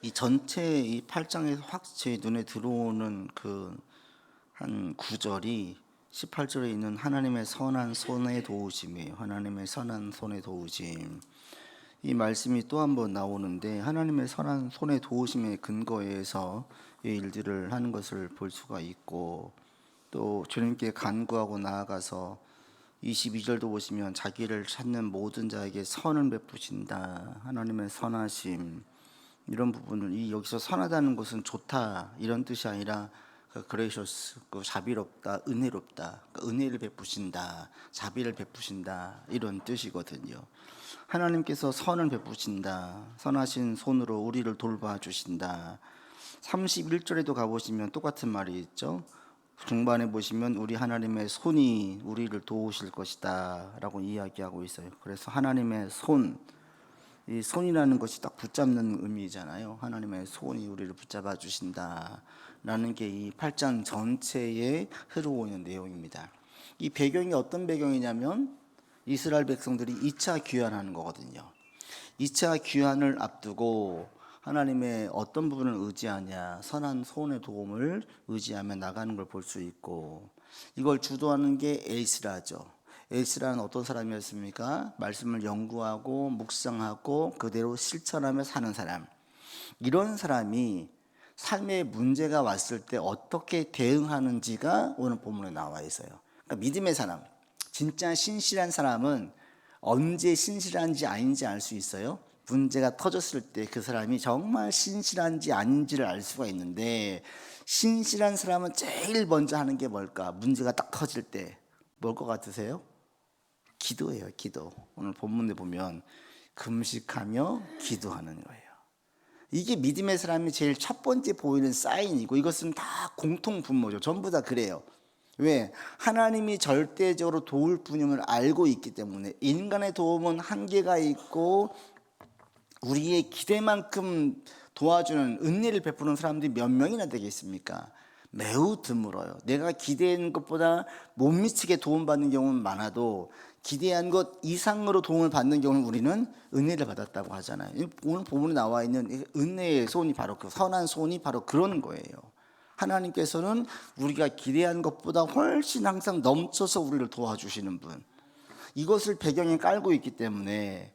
이 전체 이 8장에서 확 제 눈에 들어오는 그 한 구절이 18절에 있는 하나님의 선한 손의 도우심이에요. 하나님의 선한 손의 도우심. 이 말씀이 또 한 번 나오는데 하나님의 선한 손의 도우심의 근거에서 이 일들을 하는 것을 볼 수가 있고, 또 주님께 간구하고 나아가서 22절도 보시면 자기를 찾는 모든 자에게 선을 베푸신다. 하나님의 선하심. 이런 부분을, 이 여기서 선하다는 것은 좋다 이런 뜻이 아니라 그레이셔스, 자비롭다, 은혜롭다, 은혜를 베푸신다, 자비를 베푸신다 이런 뜻이거든요. 하나님께서 선을 베푸신다, 선하신 손으로 우리를 돌봐주신다. 31절에도 가보시면 똑같은 말이 있죠. 중반에 보시면 우리 하나님의 손이 우리를 도우실 것이다 라고 이야기하고 있어요. 그래서 하나님의 손, 이 손이라는 것이 딱 붙잡는 의미잖아요. 하나님의 손이 우리를 붙잡아 주신다 라는 게 이 8장 전체에 흐르고 있는 내용입니다. 이 배경이 어떤 배경이냐면 이스라엘 백성들이 2차 귀환하는 거거든요. 2차 귀환을 앞두고 하나님의 어떤 부분을 의지하냐, 선한 손의 도움을 의지하며 나가는 걸 볼 수 있고, 이걸 주도하는 게 에스라죠. 에스라는 어떤 사람이었습니까? 말씀을 연구하고 묵상하고 그대로 실천하며 사는 사람. 이런 사람이 삶에 문제가 왔을 때 어떻게 대응하는지가 오늘 본문에 나와 있어요. 그러니까 믿음의 사람, 진짜 신실한 사람은 언제 신실한지 아닌지 알 수 있어요. 문제가 터졌을 때 그 사람이 정말 신실한지 아닌지를 알 수가 있는데, 신실한 사람은 제일 먼저 하는 게 뭘까? 문제가 딱 터질 때 뭘 것 같으세요? 기도예요. 기도. 오늘 본문에 보면 금식하며 기도하는 거예요. 이게 믿음의 사람이 제일 첫 번째 보이는 사인이고, 이것은 다 공통 분모죠. 전부 다 그래요. 왜? 하나님이 절대적으로 도울 분임을 알고 있기 때문에. 인간의 도움은 한계가 있고 우리의 기대만큼 도와주는, 은혜를 베푸는 사람들이 몇 명이나 되겠습니까? 매우 드물어요. 내가 기대한 것보다 못 미치게 도움받는 경우는 많아도 기대한 것 이상으로 도움을 받는 경우는 우리는 은혜를 받았다고 하잖아요. 오늘 본문에 나와 있는 은혜의 손이 바로, 그 선한 손이 바로 그런 거예요. 하나님께서는 우리가 기대한 것보다 훨씬 항상 넘쳐서 우리를 도와주시는 분, 이것을 배경에 깔고 있기 때문에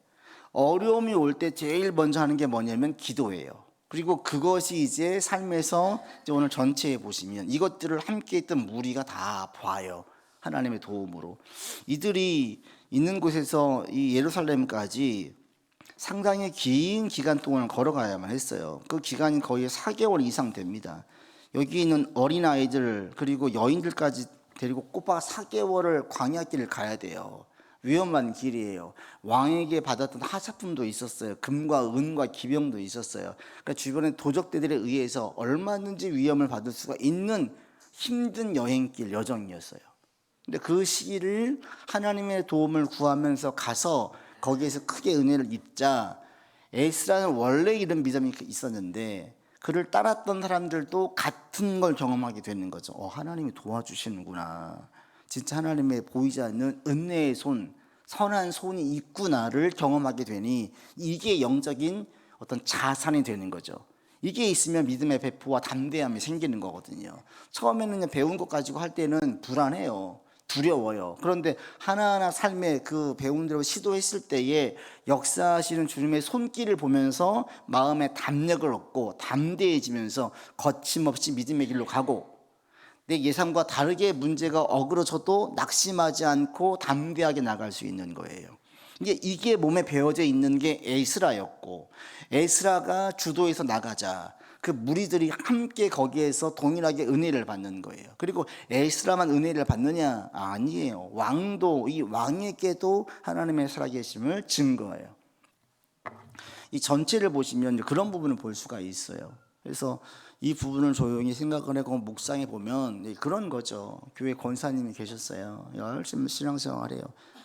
어려움이 올 때 제일 먼저 하는 게 뭐냐면 기도예요. 그리고 그것이 이제 삶에서 이제 오늘 전체에 보시면 이것들을 함께 있던 무리가 다 봐요. 하나님의 도움으로. 이들이 있는 곳에서 이 예루살렘까지 상당히 긴 기간 동안 걸어가야만 했어요. 그 기간이 거의 4개월 이상 됩니다. 여기 있는 어린아이들 그리고 여인들까지 데리고 꼬박 4개월을 광야길을 가야 돼요. 위험한 길이에요. 왕에게 받았던 하사품도 있었어요. 금과 은과 기병도 있었어요. 그러니까 주변의 도적대들에 의해서 얼마든지 위험을 받을 수가 있는 힘든 여행길, 여정이었어요. 근데 그 시기를 하나님의 도움을 구하면서 가서 거기에서 크게 은혜를 입자, 에스라는 원래 이런 믿음이 있었는데 그를 따랐던 사람들도 같은 걸 경험하게 되는 거죠. 하나님이 도와주시는구나. 진짜 하나님의 보이지 않는 은혜의 손, 선한 손이 있구나를 경험하게 되니 이게 영적인 어떤 자산이 되는 거죠. 이게 있으면 믿음의 배포와 담대함이 생기는 거거든요. 처음에는 그냥 배운 것 가지고 할 때는 불안해요. 두려워요. 그런데 하나하나 삶에 그 배운 대로 시도했을 때에 역사하시는 주님의 손길을 보면서 마음의 담력을 얻고 담대해지면서 거침없이 믿음의 길로 가고, 내 예상과 다르게 문제가 어그러져도 낙심하지 않고 담대하게 나갈 수 있는 거예요. 이게 몸에 배어져 있는 게 에스라였고, 에스라가 주도해서 나가자 그 무리들이 함께 거기에서 동일하게 은혜를 받는 거예요. 그리고 에스라만 은혜를 받느냐? 아니에요. 왕도, 이 왕에게도 하나님의 살아계심을 증거해요. 이 전체를 보시면 그런 부분을 볼 수가 있어요. 그래서 이 부분을 조용히 생각을 하고 묵상해 보면 그런 거죠. 교회 권사님이 계셨어요. 열심히 신앙생활해요.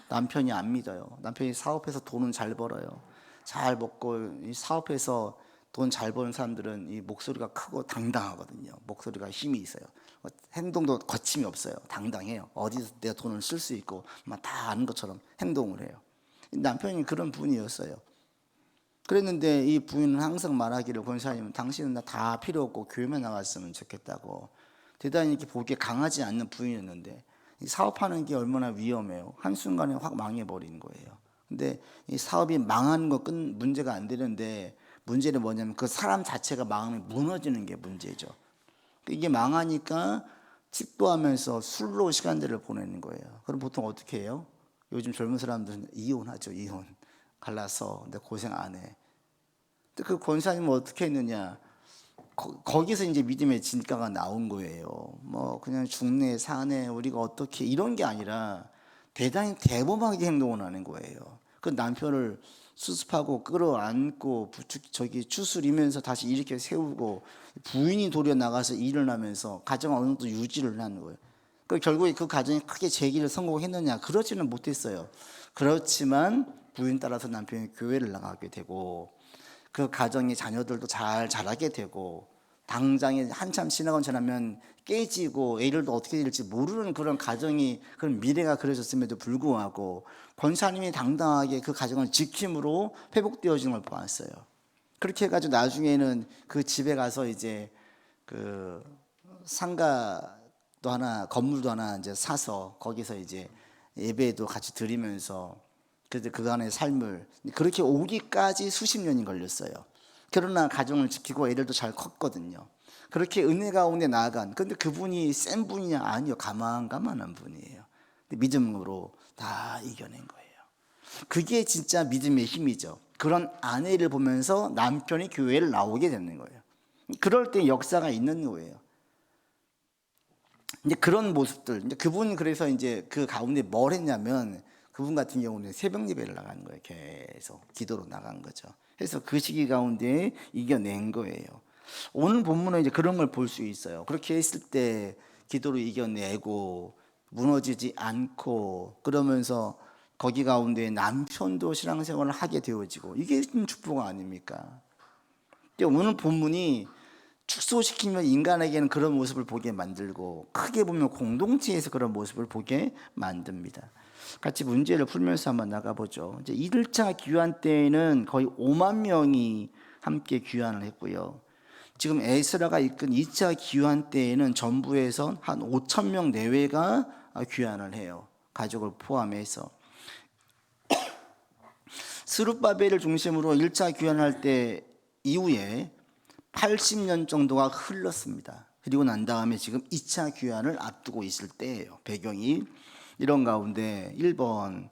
남편이 안 믿어요. 남편이 사업해서 돈은 잘 벌어요. 잘 먹고, 이 사업해서 돈 잘 버는 사람들은 이 목소리가 크고 당당하거든요. 목소리가 힘이 있어요. 행동도 거침이 없어요. 당당해요. 어디서 내가 돈을 쓸 수 있고 막 다 아는 것처럼 행동을 해요. 남편이 그런 분이었어요. 그랬는데 이 부인은 항상 말하기를, 권사님은 당신은 나 다 필요 없고 교회만 나갔으면 좋겠다고. 대단히 이렇게 보기에 강하지 않는 부인이었는데, 이 사업하는 게 얼마나 위험해요. 한순간에 확 망해버리는 거예요. 근데 이 사업이 망하는 거 문제가 안 되는데, 문제는 뭐냐면 그 사람 자체가 마음이 무너지는 게 문제죠. 이게 망하니까 집도하면서 술로 시간들을 보내는 거예요. 그럼 보통 어떻게 해요? 요즘 젊은 사람들은 이혼하죠. 이혼. 갈라서 근데 고생 안 해. 근데 그 권사님은 어떻게 했느냐? 거기서 이제 믿음의 진가가 나온 거예요. 뭐 그냥 죽네 사네 우리가 어떻게, 이런 게 아니라 대단히 대범하게 행동을 하는 거예요. 그 남편을 수습하고 끌어안고 추스리면서 다시 일으켜 세우고, 부인이 도리어 나가서 일을 하면서 가정을 어느 정도 유지를 하는 거예요. 그 결국에 그 가정이 크게 재기를 성공했느냐? 그러지는 못했어요. 그렇지만 부인 따라서 남편이 교회를 나가게 되고, 그 가정의 자녀들도 잘 자라게 되고, 당장에 한참 지나고 지나면 깨지고 애들도 어떻게 될지 모르는 그런 가정이, 그런 미래가 그려졌음에도 불구하고 권사님이 당당하게 그 가정을 지킴으로 회복되어지는 걸 보았어요. 그렇게 해가지고 나중에는 그 집에 가서 이제 그 상가도 하나, 건물도 하나 이제 사서 거기서 이제 예배도 같이 드리면서 그래도 그간의 삶을, 그렇게 오기까지 수십 년이 걸렸어요. 그러나 가정을 지키고 애들도 잘 컸거든요. 그렇게 은혜 가운데 나아간, 근데 그분이 센 분이냐? 아니요, 가만가만한 분이에요. 믿음으로 다 이겨낸 거예요. 그게 진짜 믿음의 힘이죠. 그런 아내를 보면서 남편이 교회를 나오게 되는 거예요. 그럴 때 역사가 있는 거예요. 이제 그런 모습들, 이제 그분, 그래서 이제 그 가운데 뭘 했냐면, 그분 같은 경우는 새벽 예배를 나가는 거예요. 계속 기도로 나간 거죠. 그래서 그 시기 가운데 이겨낸 거예요. 오늘 본문은 이제 그런 걸 볼 수 있어요. 그렇게 했을 때 기도로 이겨내고 무너지지 않고, 그러면서 거기 가운데 남편도 신앙생활을 하게 되어지고, 이게 축복 아닙니까? 오늘 본문이 축소시키면 인간에게는 그런 모습을 보게 만들고, 크게 보면 공동체에서 그런 모습을 보게 만듭니다. 같이 문제를 풀면서 한번 나가보죠. 이제 1차 귀환 때에는 거의 5만 명이 함께 귀환을 했고요. 지금 에스라가 이끈 2차 귀환 때에는 전부에서 한 5천 명 내외가 귀환을 해요. 가족을 포함해서. 스룹바벨을 중심으로 1차 귀환할 때 이후에 80년 정도가 흘렀습니다. 그리고 난 다음에 지금 2차 귀환을 앞두고 있을 때예요. 배경이 이런 가운데 1번,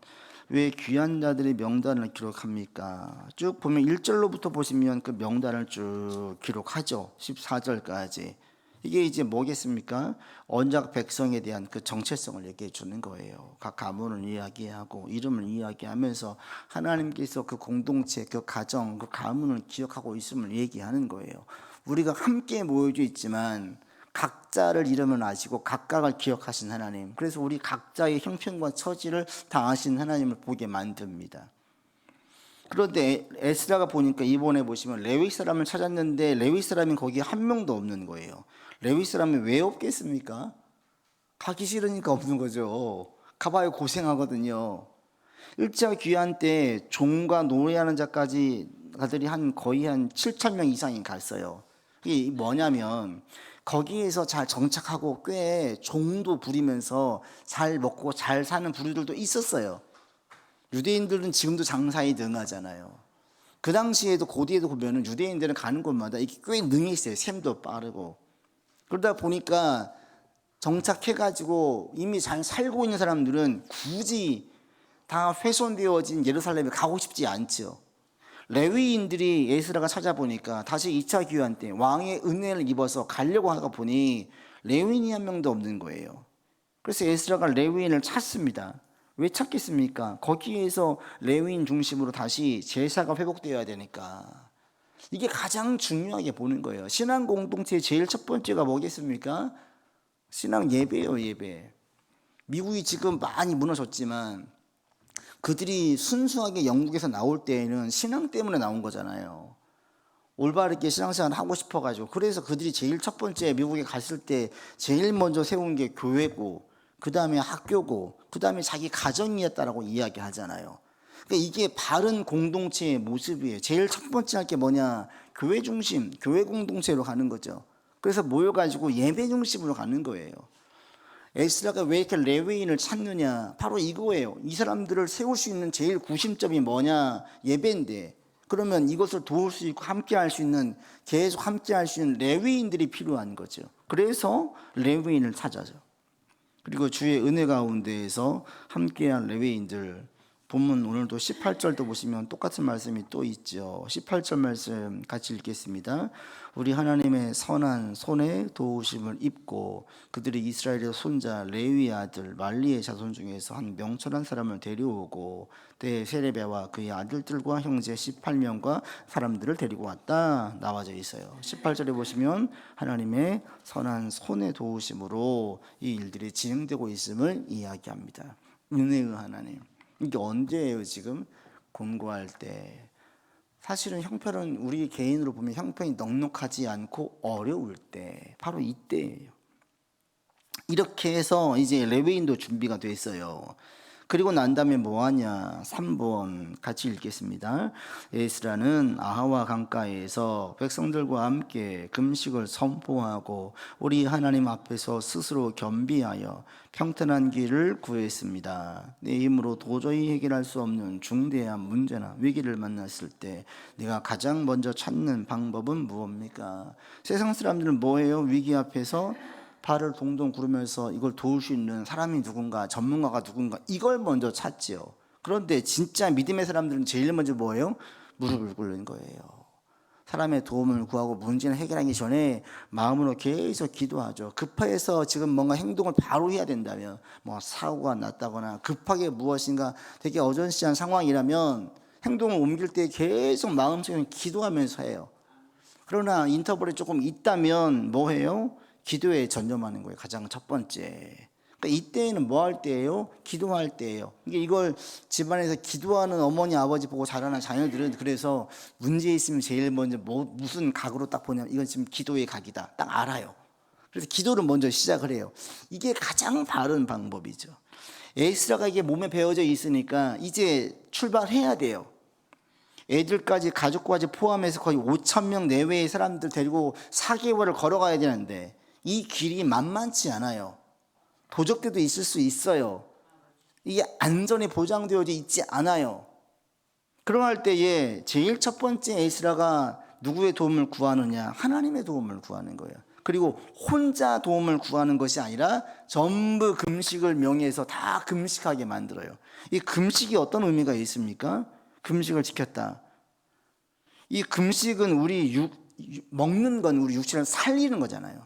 왜 귀환자들의 명단을 기록합니까? 쭉 보면 1절로부터 보시면 그 명단을 쭉 기록하죠. 14절까지. 이게 이제 뭐겠습니까? 언약 백성에 대한 그 정체성을 얘기해 주는 거예요. 각 가문을 이야기하고 이름을 이야기하면서 하나님께서 그 공동체, 그 가정, 그 가문을 기억하고 있음을 얘기하는 거예요. 우리가 함께 모여져 있지만 각자를 이름을 아시고 각각을 기억하신 하나님, 그래서 우리 각자의 형편과 처지를 다 아신 하나님을 보게 만듭니다. 그런데 에스라가 보니까 이번에 보시면 레위 사람을 찾았는데 레위 사람이 거기에 한 명도 없는 거예요. 레위 사람이 왜 없겠습니까? 가기 싫으니까 없는 거죠. 가봐야 고생하거든요. 1차 귀환 때 종과 노래하는 자들이 거의 한 7천 명 이상이 갔어요. 이게 뭐냐면 거기에서 잘 정착하고 꽤 종도 부리면서 잘 먹고 잘 사는 부류들도 있었어요. 유대인들은 지금도 장사에 능하잖아요. 그 당시에도 고대에도 보면은 유대인들은 가는 곳마다 이게 꽤 능했어요. 셈도 빠르고. 그러다 보니까 정착해가지고 이미 잘 살고 있는 사람들은 굳이 다 훼손되어진 예루살렘에 가고 싶지 않죠. 레위인들이 에스라가 찾아보니까 다시 2차 귀환 때 왕의 은혜를 입어서 가려고 하다 보니 레위인이 한 명도 없는 거예요. 그래서 에스라가 레위인을 찾습니다. 왜 찾겠습니까? 거기에서 레위인 중심으로 다시 제사가 회복되어야 되니까. 이게 가장 중요하게 보는 거예요. 신앙 공동체의 제일 첫 번째가 뭐겠습니까? 신앙 예배예요, 예배. 미국이 지금 많이 무너졌지만 그들이 순수하게 영국에서 나올 때에는 신앙 때문에 나온 거잖아요. 올바르게 신앙생활을 하고 싶어가지고. 그래서 그들이 제일 첫 번째 미국에 갔을 때 제일 먼저 세운 게 교회고, 그 다음에 학교고, 그 다음에 자기 가정이었다라고 이야기하잖아요. 그러니까 이게 바른 공동체의 모습이에요. 제일 첫 번째 할 게 뭐냐? 교회 중심, 교회 공동체로 가는 거죠. 그래서 모여가지고 예배 중심으로 가는 거예요. 에스라가 왜 이렇게 레위인을 찾느냐? 바로 이거예요. 이 사람들을 세울 수 있는 제일 구심점이 뭐냐? 예배인데, 그러면 이것을 도울 수 있고 함께 할 수 있는, 계속 함께 할 수 있는 레위인들이 필요한 거죠. 그래서 레위인을 찾아죠. 그리고 주의 은혜 가운데에서 함께한 레위인들, 본문 오늘도 18절도 보시면 똑같은 말씀이 또 있죠. 18절 말씀 같이 읽겠습니다. 우리 하나님의 선한 손에 도우심을 입고 그들이 이스라엘의 손자 레위 아들 말리의 자손 중에서 한 명철한 사람을 데려오고 때 세레베와 그의 아들들과 형제 18명과 사람들을 데리고 왔다 나와져 있어요. 18절에 보시면 하나님의 선한 손에 도우심으로 이 일들이 진행되고 있음을 이야기합니다. 은혜의 하나님, 이게 언제예요? 지금 곤고할 때. 사실은 형편은 우리 개인으로 보면 형편이 넉넉하지 않고 어려울 때, 바로 이때예요. 이렇게 해서 이제 레위인도 준비가 됐어요. 그리고 난 다음에 뭐하냐? 3번 같이 읽겠습니다. 에스라는 아하와 강가에서 백성들과 함께 금식을 선포하고 우리 하나님 앞에서 스스로 겸비하여 평탄한 길을 구했습니다. 내 힘으로 도저히 해결할 수 없는 중대한 문제나 위기를 만났을 때 내가 가장 먼저 찾는 방법은 무엇입니까? 세상 사람들은 뭐예요? 위기 앞에서 발을 동동 구르면서 이걸 도울 수 있는 사람이 누군가, 전문가가 누군가, 이걸 먼저 찾지요. 그런데 진짜 믿음의 사람들은 제일 먼저 뭐예요? 무릎을 꿇는 거예요. 사람의 도움을 구하고 문제를 해결하기 전에 마음으로 계속 기도하죠. 급해서 지금 뭔가 행동을 바로 해야 된다면, 뭐 사고가 났다거나 급하게 무엇인가 되게 어전시한 상황이라면 행동을 옮길 때 계속 마음속에 기도하면서 해요. 그러나 인터벌이 조금 있다면 뭐 해요? 기도에 전념하는 거예요. 가장 첫 번째. 그러니까 이때에는 뭐 할 때예요? 기도할 때예요. 이걸 집안에서 기도하는 어머니 아버지 보고 자라는 자녀들은 그래서 문제 있으면 제일 먼저 무슨 각으로 딱 보냐면 이건 지금 기도의 각이다. 딱 알아요. 그래서 기도를 먼저 시작을 해요. 이게 가장 바른 방법이죠. 에스라가 이게 몸에 배어져 있으니까 이제 출발해야 돼요. 애들까지 가족까지 포함해서 거의 5,000명 내외의 사람들 데리고 4개월을 걸어가야 되는데 이 길이 만만치 않아요. 도적들도 있을 수 있어요. 이게 안전이 보장되어져 있지 않아요. 그러할 때에 제일 첫 번째 에스라가 누구의 도움을 구하느냐? 하나님의 도움을 구하는 거예요. 그리고 혼자 도움을 구하는 것이 아니라 전부 금식을 명해서 다 금식하게 만들어요. 이 금식이 어떤 의미가 있습니까? 금식을 지켰다. 이 금식은 먹는 건 우리 육체를 살리는 거잖아요.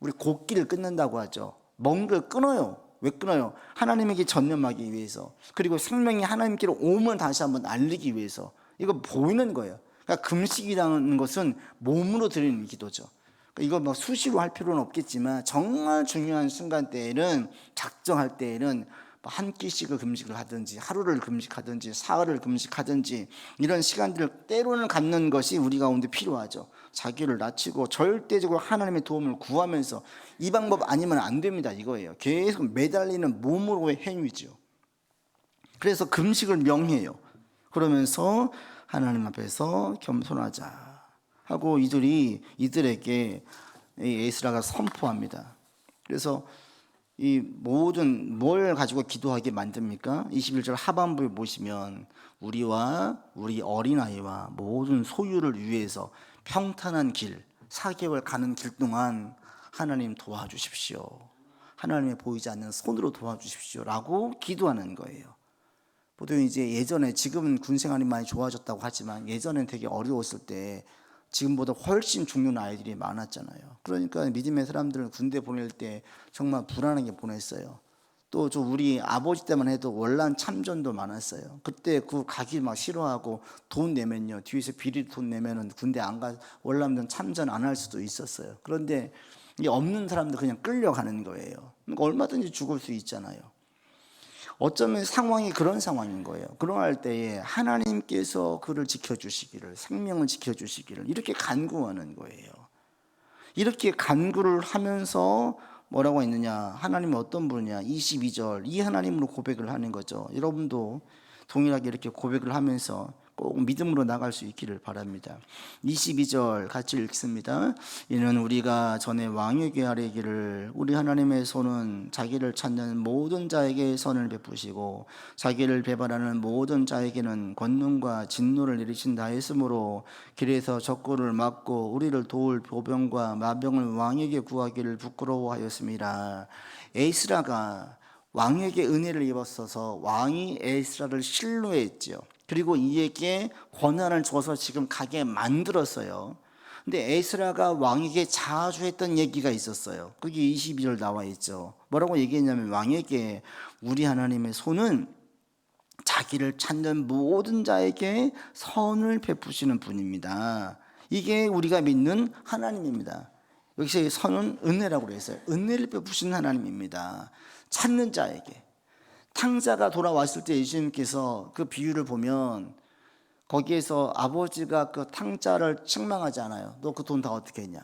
우리 곡기를 끊는다고 하죠. 먹는 걸 끊어요. 왜 끊어요? 하나님에게 전념하기 위해서. 그리고 생명이 하나님께로 오면 다시 한번 알리기 위해서. 이거 보이는 거예요. 그러니까 금식이라는 것은 몸으로 드리는 기도죠. 그러니까 이거 수시로 할 필요는 없겠지만 정말 중요한 순간대에는, 작정할 때에는 한 끼씩을 금식을 하든지 하루를 금식하든지 사흘을 금식하든지 이런 시간들을 때로는 갖는 것이 우리 가운데 필요하죠. 자기를 낮추고 절대적으로 하나님의 도움을 구하면서 이 방법 아니면 안 됩니다. 이거예요. 계속 매달리는 몸으로의 행위죠. 그래서 금식을 명해요. 그러면서 하나님 앞에서 겸손하자 하고 이들에게 에스라가 선포합니다. 그래서 이 모든 뭘 가지고 기도하게 만듭니까? 21절 하반부에 보시면 우리와 우리 어린아이와 모든 소유를 위해서 평탄한 길, 4개월 가는 길 동안 하나님 도와주십시오. 하나님의 보이지 않는 손으로 도와주십시오 라고 기도하는 거예요. 보통 이제 예전에, 지금은 군 생활이 많이 좋아졌다고 하지만 예전엔 되게 어려웠을 때 지금보다 훨씬 죽는 아이들이 많았잖아요. 그러니까 믿음의 사람들을 군대 보낼 때 정말 불안하게 보냈어요. 또 우리 아버지 때만 해도 월남 참전도 많았어요. 그때 그 가기 막 싫어하고 돈 내면요, 뒤에서 비리 돈 내면은 군대 안 가, 월남전 참전 안 할 수도 있었어요. 그런데 이 없는 사람들 그냥 끌려가는 거예요. 그러니까 얼마든지 죽을 수 있잖아요. 어쩌면 상황이 그런 상황인 거예요. 그러할 때에 하나님께서 그를 지켜주시기를, 생명을 지켜주시기를 이렇게 간구하는 거예요. 이렇게 간구를 하면서 뭐라고 했느냐? 하나님은 어떤 분이냐? 22절 이 하나님으로 고백을 하는 거죠. 여러분도 동일하게 이렇게 고백을 하면서 꼭 믿음으로 나갈 수 있기를 바랍니다. 22절 같이 읽습니다. 이는 우리가 전에 왕에게 아뢰기를 우리 하나님의 손은 자기를 찾는 모든 자에게 선을 베푸시고 자기를 배반하는 모든 자에게는 권능과 진노를 내리신다 했으므로 길에서 적군을 막고 우리를 도울 보병과 마병을 왕에게 구하기를 부끄러워하였습니다. 에스라가 왕에게 은혜를 입었어서 왕이 에스라를 신뢰했죠. 그리고 이에게 권한을 줘서 지금 가게 만들었어요. 근데 에스라가 왕에게 자주 했던 얘기가 있었어요. 그게 22절 나와 있죠. 뭐라고 얘기했냐면 왕에게 우리 하나님의 손은 자기를 찾는 모든 자에게 선을 베푸시는 분입니다. 이게 우리가 믿는 하나님입니다. 여기서 선은 은혜라고 그랬어요. 은혜를 베푸시는 하나님입니다. 찾는 자에게. 탕자가 돌아왔을 때 예수님께서 그 비유를 보면 거기에서 아버지가 그 탕자를 책망하지 않아요. 너 그 돈 다 어떻게 했냐?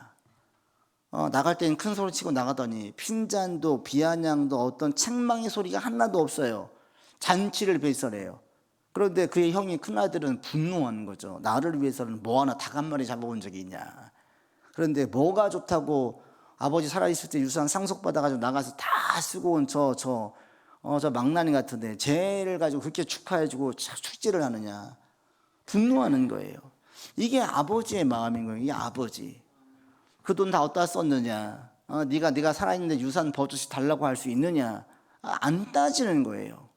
나갈 때는 큰 소리 치고 나가더니 핀잔도 비아냥도 어떤 책망의 소리가 하나도 없어요. 잔치를 베풀어요. 그런데 그의 형이 큰아들은 분노하는 거죠. 나를 위해서는 뭐 하나 닭 한 마리 잡아본 적이 있냐? 그런데 뭐가 좋다고 아버지 살아있을 때 유산 상속받아가지고 나가서 다 쓰고 온 저 망나니 같은데 쟤를 가지고 그렇게 축하해주고 축제를 하느냐. 분노하는 거예요. 이게 아버지의 마음인 거예요. 이게 아버지. 그 돈 다 어디다 썼느냐. 네가 살아있는데 유산 버젓이 달라고 할 수 있느냐. 안 따지는 거예요.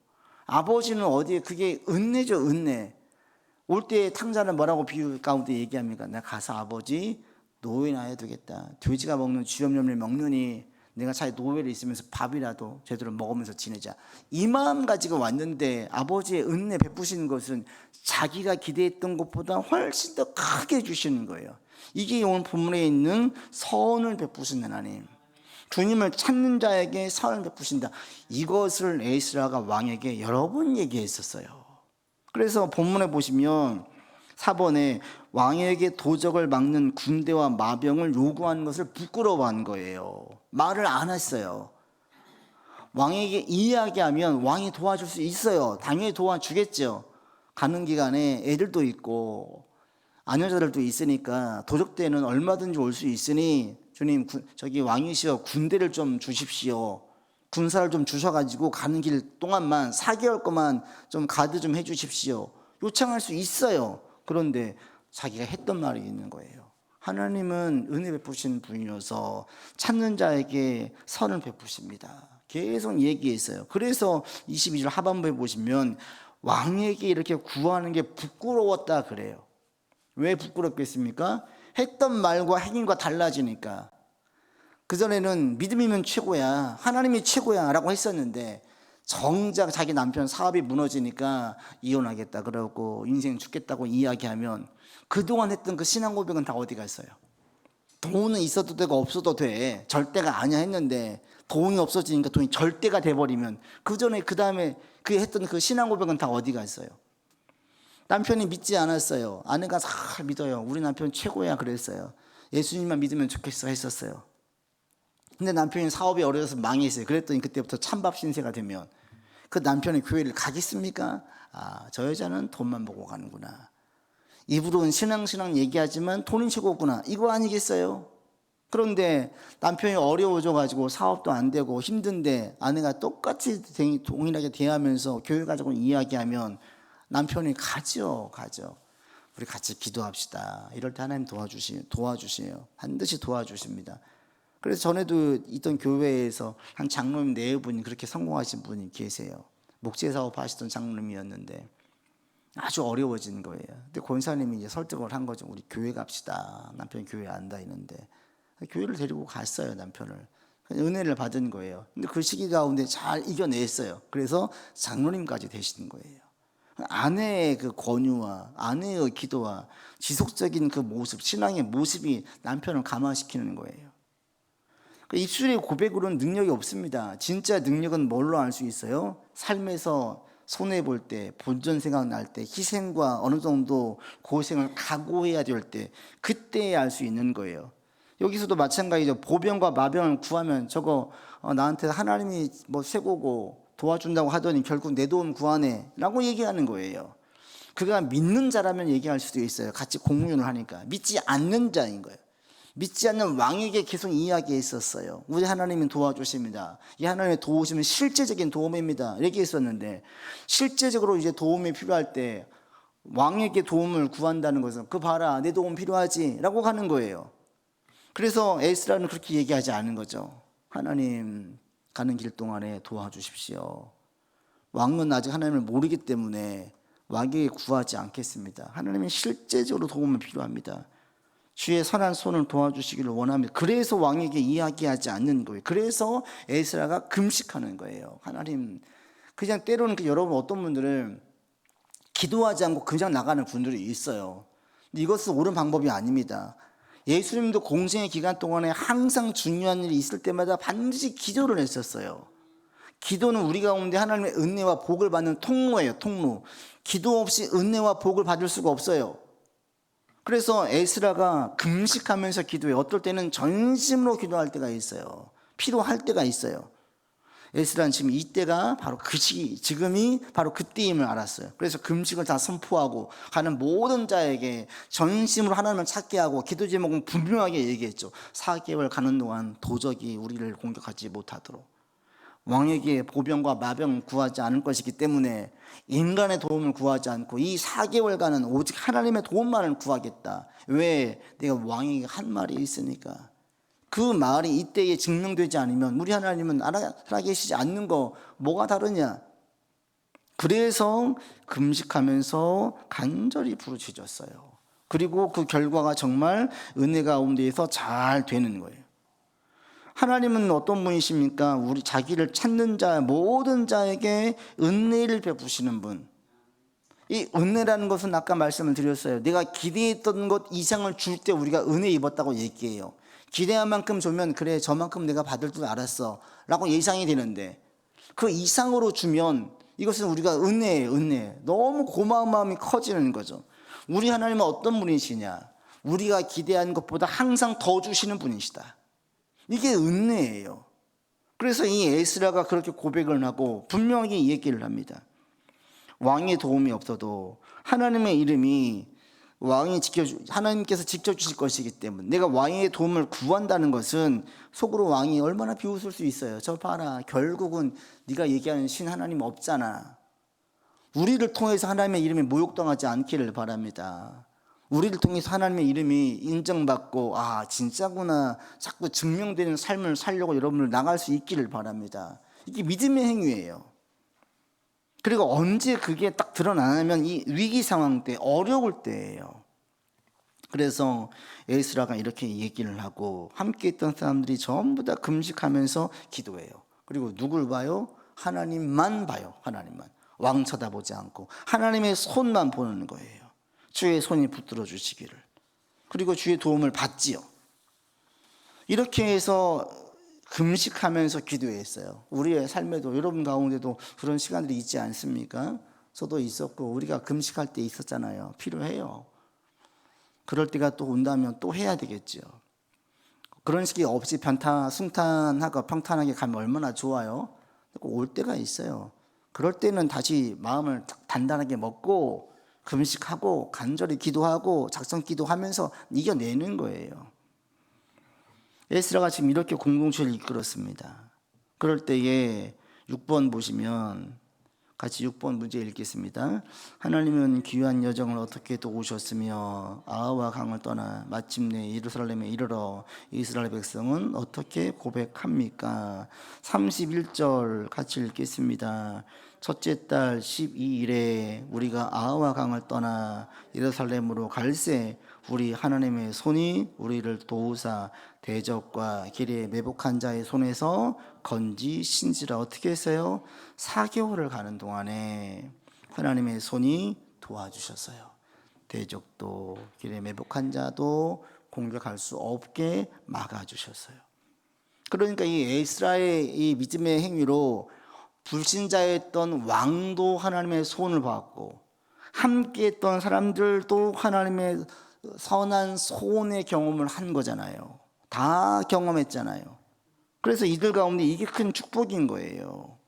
아버지는 어디에 그게 은혜죠. 은혜. 올 때 탕자는 뭐라고 비유 가운데 얘기합니까? 내가 가서 아버지 노예나 해야 되겠다. 돼지가 먹는 쥐염염을 먹느니 내가 차라리 노예를 있으면서 밥이라도 제대로 먹으면서 지내자. 이 마음 가지고 왔는데 아버지의 은혜 베푸시는 것은 자기가 기대했던 것보다 훨씬 더 크게 주시는 거예요. 이게 오늘 본문에 있는 선을 베푸시는 하나님. 주님을 찾는 자에게 선을 베푸신다. 이것을 에스라가 왕에게 여러 번 얘기했었어요. 그래서 본문에 보시면 4번에 왕에게 도적을 막는 군대와 마병을 요구하는 것을 부끄러워한 거예요. 말을 안 했어요. 왕에게 이야기하면 왕이 도와줄 수 있어요. 당연히 도와주겠죠. 가는 기간에 애들도 있고 아녀자들도 있으니까 도적 때는 얼마든지 올 수 있으니 주님 저기 왕이시여 군대를 좀 주십시오. 군사를 좀 주셔가지고 가는 길 동안만 4개월 동안 좀 가드 좀 해주십시오. 요청할 수 있어요. 그런데 자기가 했던 말이 있는 거예요. 하나님은 은혜 베푸시는 분이어서 찾는 자에게 선을 베푸십니다. 계속 얘기했어요. 그래서 22절 하반부에 보시면 왕에게 이렇게 구하는 게 부끄러웠다 그래요. 왜 부끄럽겠습니까? 했던 말과 행위가 달라지니까. 그전에는 믿음이면 최고야, 하나님이 최고야 라고 했었는데 정작 자기 남편 사업이 무너지니까 이혼하겠다 그러고 인생 죽겠다고 이야기하면 그동안 했던 그 신앙 고백은 다 어디 갔어요? 돈은 있어도 되고 없어도 돼, 절대가 아니야 했는데 돈이 없어지니까 돈이 절대가 돼버리면 그전에 그 다음에 그 했던 그 신앙 고백은 다 어디 갔어요? 남편이 믿지 않았어요. 아내가 잘 믿어요. 우리 남편 최고야 그랬어요. 예수님만 믿으면 좋겠어 했었어요. 근데 남편이 사업이 어려워서 망했어요. 그랬더니 그때부터 찬밥 신세가 되면 그 남편이 교회를 가겠습니까? 저 여자는 돈만 보고 가는구나. 입으로는 신앙 얘기하지만 돈이 최고구나. 이거 아니겠어요? 그런데 남편이 어려워져가지고 사업도 안 되고 힘든데 아내가 똑같이 동일하게 대하면서 교회 가지고 이야기하면 남편이 가죠. 우리 같이 기도합시다. 이럴 때 하나님 도와주세요. 반드시 도와주십니다. 그래서 전에도 있던 교회에서 한 장로님 네 분이 그렇게 성공하신 분이 계세요. 목재 사업 하시던 장로님이었는데 아주 어려워진 거예요. 근데 권사님이 이제 설득을 한 거죠. 우리 교회 갑시다. 남편이 교회 안 다니는데 교회를 데리고 갔어요. 남편을. 은혜를 받은 거예요. 근데 그 시기 가운데 잘 이겨냈어요. 그래서 장로님까지 되시는 거예요. 아내의 그 권유와 아내의 기도와 지속적인 그 모습, 신앙의 모습이 남편을 감화시키는 거예요. 입술의 고백으로는 능력이 없습니다. 진짜 능력은 뭘로 알 수 있어요? 삶에서 손해볼 때, 본전 생각날 때, 희생과 어느 정도 고생을 각오해야 될 때, 그때 알 수 있는 거예요. 여기서도 마찬가지죠. 보병과 마병을 구하면 저거 나한테 하나님이 뭐 쇠고고 도와준다고 하더니 결국 내 도움 구하네 라고 얘기하는 거예요. 그가 믿는 자라면 얘기할 수도 있어요. 같이 공유를 하니까. 믿지 않는 자인 거예요. 믿지 않는 왕에게 계속 이야기했었어요. 우리 하나님은 도와주십니다. 이 하나님의 도우심은 실제적인 도움입니다. 얘기했었는데, 실제적으로 이제 도움이 필요할 때 왕에게 도움을 구한다는 것은 그 봐라 내 도움 필요하지 라고 하는 거예요. 그래서 에스라는 그렇게 얘기하지 않은 거죠. 하나님 가는 길 동안에 도와주십시오. 왕은 아직 하나님을 모르기 때문에 왕에게 구하지 않겠습니다. 하나님은 실제적으로 도움이 필요합니다. 주의 선한 손을 도와주시기를 원합니다. 그래서 왕에게 이야기하지 않는 거예요. 그래서 에스라가 금식하는 거예요. 하나님, 그냥 때로는 여러분 어떤 분들은 기도하지 않고 그냥 나가는 분들이 있어요. 근데 이것은 옳은 방법이 아닙니다. 예수님도 공생의 기간 동안에 항상 중요한 일이 있을 때마다 반드시 기도를 했었어요. 기도는 우리 가운데 하나님의 은혜와 복을 받는 통로예요. 통로. 기도 없이 은혜와 복을 받을 수가 없어요. 그래서 에스라가 금식하면서 기도해요. 어떨 때는 전심으로 기도할 때가 있어요. 필요할 때가 있어요. 에스라는 지금 이때가 바로 그 시기, 지금이 바로 그때임을 알았어요. 그래서 금식을 다 선포하고 가는 모든 자에게 전심으로 하나님을 찾게 하고 기도 제목은 분명하게 얘기했죠. 4개월 가는 동안 도적이 우리를 공격하지 못하도록. 왕에게 보병과 마병 구하지 않을 것이기 때문에 인간의 도움을 구하지 않고 이 4개월간은 오직 하나님의 도움만을 구하겠다. 왜? 내가 왕에게 한 말이 있으니까. 그 말이 이때에 증명되지 않으면 우리 하나님은 살아계시지 않는 거 뭐가 다르냐. 그래서 금식하면서 간절히 부르짖었어요. 그리고 그 결과가 정말 은혜 가운데에서 잘 되는 거예요. 하나님은 어떤 분이십니까? 우리 자기를 찾는 자 모든 자에게 은혜를 베푸시는 분. 이 은혜라는 것은 아까 말씀을 드렸어요. 내가 기대했던 것 이상을 줄 때 우리가 은혜 입었다고 얘기해요. 기대한 만큼 주면 그래 저만큼 내가 받을 줄 알았어 라고 예상이 되는데 그 이상으로 주면 이것은 우리가 은혜예요. 은혜. 너무 고마운 마음이 커지는 거죠. 우리 하나님은 어떤 분이시냐? 우리가 기대한 것보다 항상 더 주시는 분이시다. 이게 은혜예요. 그래서 이 에스라가 그렇게 고백을 하고 분명히 얘기를 합니다. 왕의 도움이 없어도 하나님의 이름이 하나님께서 직접 주실 것이기 때문에 내가 왕의 도움을 구한다는 것은 속으로 왕이 얼마나 비웃을 수 있어요. 저 봐라 결국은 네가 얘기하는 신 하나님 없잖아. 우리를 통해서 하나님의 이름이 모욕당하지 않기를 바랍니다. 우리를 통해서 하나님의 이름이 인정받고 아 진짜구나 자꾸 증명되는 삶을 살려고 여러분들 나갈 수 있기를 바랍니다. 이게 믿음의 행위예요. 그리고 언제 그게 딱 드러나냐면 이 위기 상황 때 어려울 때예요. 그래서 에스라가 이렇게 얘기를 하고 함께 있던 사람들이 전부 다 금식하면서 기도해요. 그리고 누굴 봐요? 하나님만 봐요. 하나님만. 왕 쳐다보지 않고 하나님의 손만 보는 거예요. 주의 손이 붙들어 주시기를. 그리고 주의 도움을 받지요. 이렇게 해서 금식하면서 기도했어요. 우리의 삶에도 여러분 가운데도 그런 시간들이 있지 않습니까? 저도 있었고 우리가 금식할 때 있었잖아요. 필요해요. 그럴 때가 또 온다면 또 해야 되겠죠. 그런 식이 없이 순탄하고 평탄하게 가면 얼마나 좋아요. 올 때가 있어요. 그럴 때는 다시 마음을 단단하게 먹고 금식하고 간절히 기도하고 작성 기도하면서 이겨내는 거예요. 에스라가 지금 이렇게 공동체를 이끌었습니다. 그럴 때에 6번 보시면 같이 6번 문제 읽겠습니다. 하나님은 귀한 여정을 어떻게 도우셨으며 아하와 강을 떠나 마침내 예루살렘에 이르러 이스라엘 백성은 어떻게 고백합니까? 31절 같이 읽겠습니다. 첫째 달 12일에 우리가 아하와 강을 떠나 예루살렘으로 갈새 우리 하나님의 손이 우리를 도우사 대적과 길에 매복한 자의 손에서 건지신지라. 어떻게 했어요? 4개월을 가는 동안에 하나님의 손이 도와주셨어요. 대적도 길에 매복한 자도 공격할 수 없게 막아주셨어요. 그러니까 이 에스라의 이 믿음의 행위로 불신자였던 왕도 하나님의 손을 받고 함께했던 사람들도 하나님의 선한 손의 경험을 한 거잖아요. 다 경험했잖아요. 그래서 이들 가운데 이게 큰 축복인 거예요.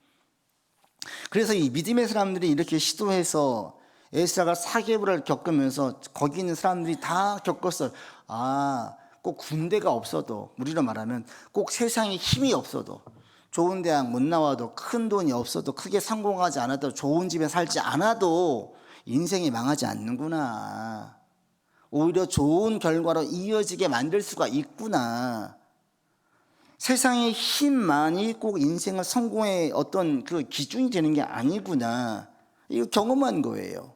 그래서 이 믿음의 사람들이 이렇게 시도해서 에스라가 사개월을 겪으면서 거기 있는 사람들이 다 겪었어요. 아, 꼭 군대가 없어도, 우리로 말하면 꼭 세상에 힘이 없어도, 좋은 대학 못 나와도, 큰 돈이 없어도, 크게 성공하지 않아도, 좋은 집에 살지 않아도 인생이 망하지 않는구나. 오히려 좋은 결과로 이어지게 만들 수가 있구나. 세상의 힘만이 꼭 인생을 성공의 어떤 그 기준이 되는 게 아니구나. 이거 경험한 거예요.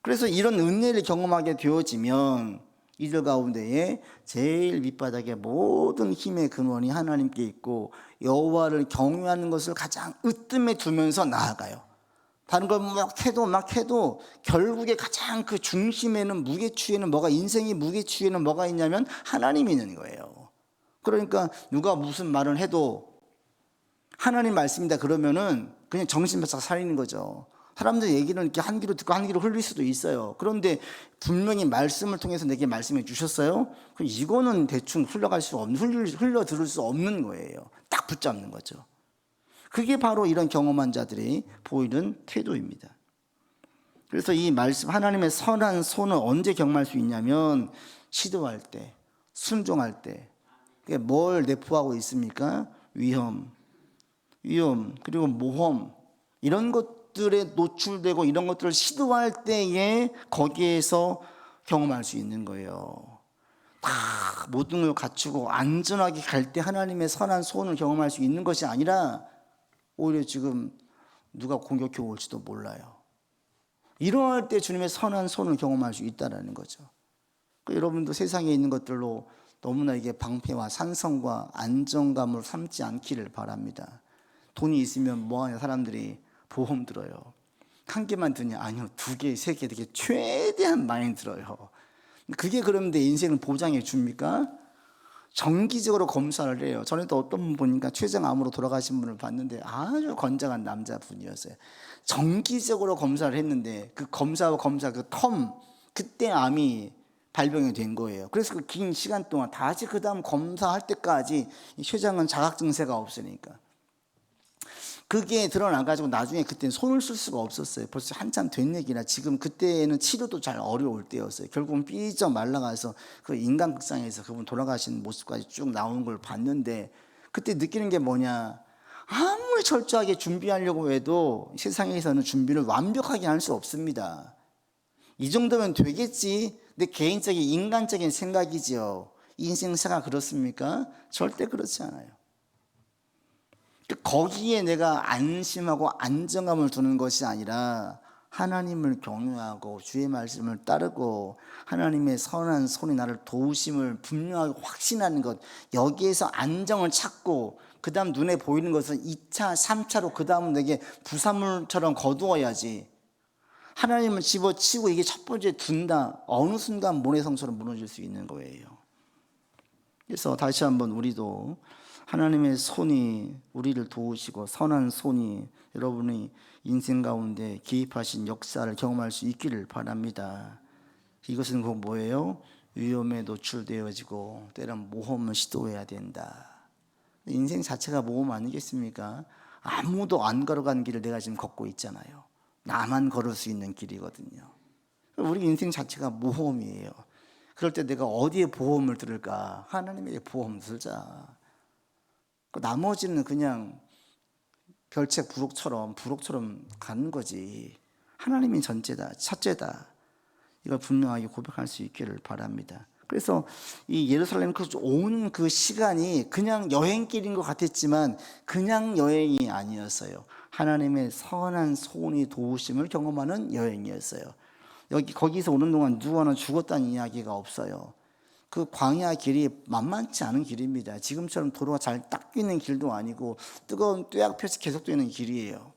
그래서 이런 은혜를 경험하게 되어지면 이들 가운데에 제일 밑바닥에 모든 힘의 근원이 하나님께 있고 여호와를 경외하는 것을 가장 으뜸에 두면서 나아가요. 다른 걸 막 해도 결국에 가장 그 중심에는 무게추에는 뭐가, 인생의 무게추에는 뭐가 있냐면 하나님이 있는 거예요. 그러니까 누가 무슨 말을 해도 하나님 말씀이다 그러면은 그냥 정신 바짝 차리는 거죠. 사람들 얘기는 이렇게 한 귀로 듣고 한 귀로 흘릴 수도 있어요. 그런데 분명히 말씀을 통해서 내게 말씀해 주셨어요. 그럼 이거는 대충 흘러갈 수 없는, 흘러 들을 수 없는 거예요. 딱 붙잡는 거죠. 그게 바로 이런 경험한 자들이 보이는 태도입니다. 그래서 이 말씀, 하나님의 선한 손을 언제 경험할 수 있냐면 시도할 때, 순종할 때. 뭘 내포하고 있습니까? 위험, 그리고 모험, 이런 것들에 노출되고 이런 것들을 시도할 때에 거기에서 경험할 수 있는 거예요. 다 모든 걸 갖추고 안전하게 갈 때 하나님의 선한 손을 경험할 수 있는 것이 아니라 오히려 지금 누가 공격해 올지도 몰라요. 이러할 때 주님의 선한 손을 경험할 수 있다는 거죠. 여러분도 세상에 있는 것들로 너무나 이게 방패와 산성과 안정감을 삼지 않기를 바랍니다. 돈이 있으면 뭐하냐, 사람들이 보험 들어요. 한 개만 드냐? 아니요, 두 개, 세 개, 되게 최대한 많이 들어요. 그게 그러면 내 인생을 보장해 줍니까? 정기적으로 검사를 해요. 전에 또 어떤 분 보니까 췌장암으로 돌아가신 분을 봤는데 아주 건장한 남자분이었어요. 정기적으로 검사를 했는데 그 검사와 검사 그 텀, 그때 암이 발병이 된 거예요. 그래서 그 긴 시간 동안 다시 그 다음 검사할 때까지 췌장은 자각 증세가 없으니까 그게 드러나가지고 나중에 그때는 손을 쓸 수가 없었어요. 벌써 한참 된 얘기라. 지금 그때는 치료도 잘 어려울 때였어요. 결국은 삐져 말라가서 그 인간극장에서 그분 돌아가신 모습까지 쭉 나오는 걸 봤는데 그때 느끼는 게 뭐냐, 아무리 철저하게 준비하려고 해도 세상에서는 준비를 완벽하게 할 수 없습니다. 이 정도면 되겠지, 내 개인적인 인간적인 생각이지요. 인생사가 그렇습니까? 절대 그렇지 않아요. 거기에 내가 안심하고 안정감을 두는 것이 아니라 하나님을 경외하고 주의 말씀을 따르고 하나님의 선한 손이 나를 도우심을 분명하게 확신하는 것, 여기에서 안정을 찾고 그 다음 눈에 보이는 것은 2차, 3차로 그 다음은 내게 부산물처럼 거두어야지. 하나님을 집어치고 이게 첫 번째 둔다, 어느 순간 모래성처럼 무너질 수 있는 거예요. 그래서 다시 한번 우리도 하나님의 손이 우리를 도우시고 선한 손이 여러분의 인생 가운데 개입하신 역사를 경험할 수 있기를 바랍니다. 이것은 곧 뭐예요? 위험에 노출되어지고 때론 모험을 시도해야 된다. 인생 자체가 모험 아니겠습니까? 아무도 안 걸어간 길을 내가 지금 걷고 있잖아요. 나만 걸을 수 있는 길이거든요. 우리 인생 자체가 모험이에요. 그럴 때 내가 어디에 보험을 들을까? 하나님에게 보험 들자. 나머지는 그냥 별책 부록처럼 가는 거지. 하나님이 전제다, 첫째다. 이걸 분명하게 고백할 수 있기를 바랍니다. 그래서 이 예루살렘 온 그 시간이 그냥 여행길인 것 같았지만 그냥 여행이 아니었어요. 하나님의 선한 손이 도우심을 경험하는 여행이었어요. 거기서 오는 동안 누구 하나 죽었다는 이야기가 없어요. 그 광야 길이 만만치 않은 길입니다. 지금처럼 도로가 잘 닦이는 길도 아니고 뜨거운 뙤약볕이 계속되는 길이에요.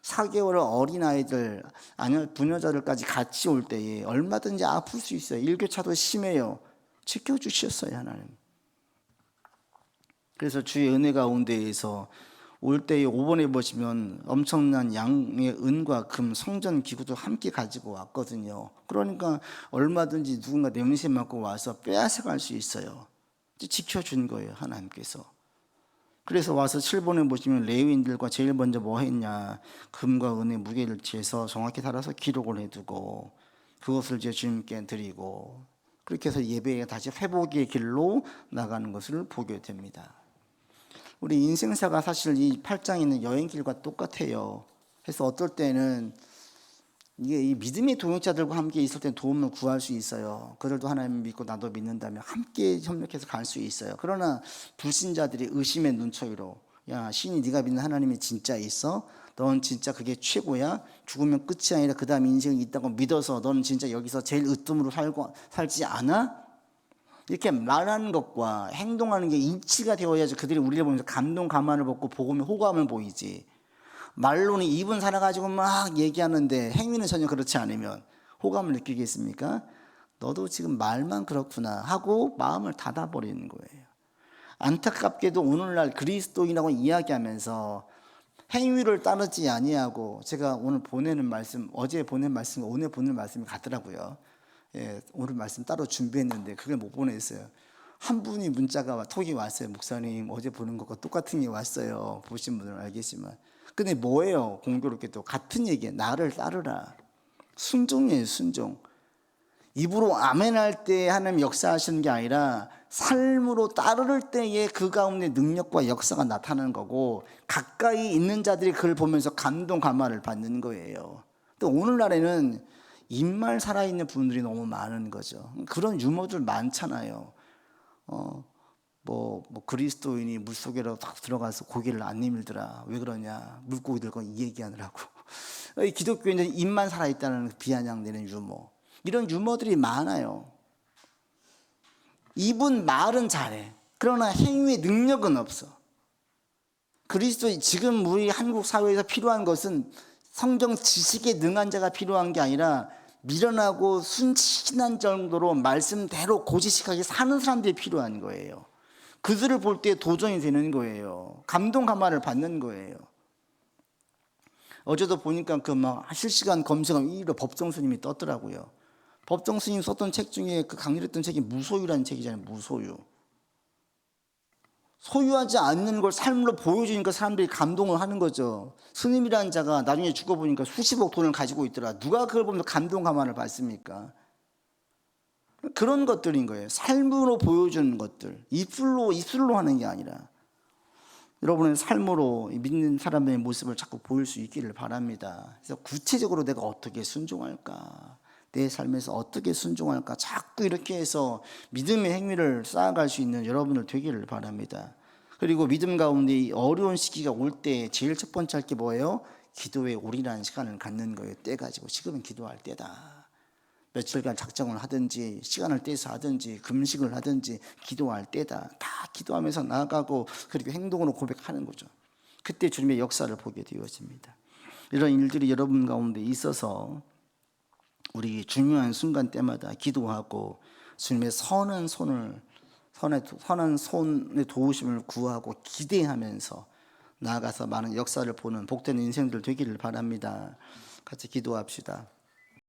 4개월 어린아이들, 아니면 부녀자들까지 같이 올 때에 얼마든지 아플 수 있어요. 일교차도 심해요. 지켜주셨어요, 하나님. 그래서 주의 은혜 가운데에서 올 때에 5번에 보시면 엄청난 양의 은과 금, 성전 기구도 함께 가지고 왔거든요. 그러니까 얼마든지 누군가 냄새 맡고 와서 빼앗아갈 수 있어요. 지켜준 거예요, 하나님께서. 그래서 와서 7번에 보시면 레위인들과 제일 먼저 뭐 했냐, 금과 은의 무게를 취해서 정확히 달아서 기록을 해두고 그것을 이제 주님께 드리고, 그렇게 해서 예배에 다시 회복의 길로 나가는 것을 보게 됩니다. 우리 인생사가 사실 이 8장에 있는 여행길과 똑같아요. 그래서 어떨 때는 이게 이 믿음의 동역자들과 함께 있을 때 도움을 구할 수 있어요. 그들도 하나님 믿고 나도 믿는다면 함께 협력해서 갈 수 있어요. 그러나 불신자들이 의심의 눈초리로, 야, 신이 네가 믿는 하나님이 진짜 있어? 넌 진짜 그게 최고야? 죽으면 끝이 아니라 그 다음 인생이 있다고 믿어서 넌 진짜 여기서 제일 으뜸으로 살지 않아? 이렇게 말하는 것과 행동하는 게 일치가 되어야지 그들이 우리를 보면서 감동 감화를 받고 복음의 호감을 보이지. 말로는 입은 살아가지고 막 얘기하는데 행위는 전혀 그렇지 않으면 호감을 느끼겠습니까? 너도 지금 말만 그렇구나 하고 마음을 닫아버리는 거예요. 안타깝게도 오늘날 그리스도인이라고 이야기하면서 행위를 따르지 아니하고, 제가 오늘 보내는 말씀, 어제 보낸 말씀과 오늘 보낸 말씀이 같더라고요. 예, 오늘 말씀 따로 준비했는데 그걸 못 보냈어요. 한 분이 문자가 톡이 왔어요. 목사님, 어제 보는 것과 똑같은 게 왔어요. 보신 분들은 알겠지만. 근데 뭐예요? 공교롭게도 같은 얘기예요. 나를 따르라. 순종이에요, 순종. 입으로 아멘 할 때 하나님 역사하시는 게 아니라 삶으로 따를 때에 그 가운데 능력과 역사가 나타나는 거고, 가까이 있는 자들이 그걸 보면서 감동 감화를 받는 거예요. 또 오늘날에는 입만 살아있는 분들이 너무 많은 거죠. 그런 유머들 많잖아요. 그리스도인이 물속에로 딱 들어가서 고기를 안 내밀더라. 왜 그러냐? 물고기들과 이 얘기하느라고. 기독교인들이 입만 살아있다는 비아냥되는 유머. 이런 유머들이 많아요. 입은 말은 잘해. 그러나 행위의 능력은 없어. 그리스도, 지금 우리 한국 사회에서 필요한 것은 성경 지식에 능한 자가 필요한 게 아니라 미련하고 순진한 정도로 말씀대로 고지식하게 사는 사람들이 필요한 거예요. 그들을 볼 때 도전이 되는 거예요. 감동 감화를 받는 거예요. 어제도 보니까 그 막 실시간 검색하면 이로 법정 스님이 떴더라고요. 법정 스님 썼던 책 중에 그 강렬했던 책이 무소유라는 책이잖아요. 무소유. 소유하지 않는 걸 삶으로 보여주니까 사람들이 감동을 하는 거죠. 스님이라는 자가 나중에 죽어보니까 수십억 돈을 가지고 있더라. 누가 그걸 보면서 감동 감화를 받습니까? 그런 것들인 거예요. 삶으로 보여주는 것들. 입술로 하는 게 아니라 여러분의 삶으로 믿는 사람의 모습을 자꾸 보일 수 있기를 바랍니다. 그래서 구체적으로 내가 어떻게 순종할까? 내 삶에서 어떻게 순종할까? 자꾸 이렇게 해서 믿음의 행위를 쌓아갈 수 있는 여러분들 되기를 바랍니다. 그리고 믿음 가운데 이 어려운 시기가 올 때 제일 첫 번째 할 게 뭐예요? 기도에 올인하는 시간을 갖는 거예요. 때 가지고 지금은 기도할 때다. 며칠간 작정을 하든지 시간을 떼서 하든지 금식을 하든지 기도할 때다. 다 기도하면서 나아가고 그리고 행동으로 고백하는 거죠. 그때 주님의 역사를 보게 되어집니다. 이런 일들이 여러분 가운데 있어서 우리 중요한 순간 때마다 기도하고 주님의 선한 손의 도우심을 구하고 기대하면서 나아가서 많은 역사를 보는 복된 인생들 되기를 바랍니다. 같이 기도합시다.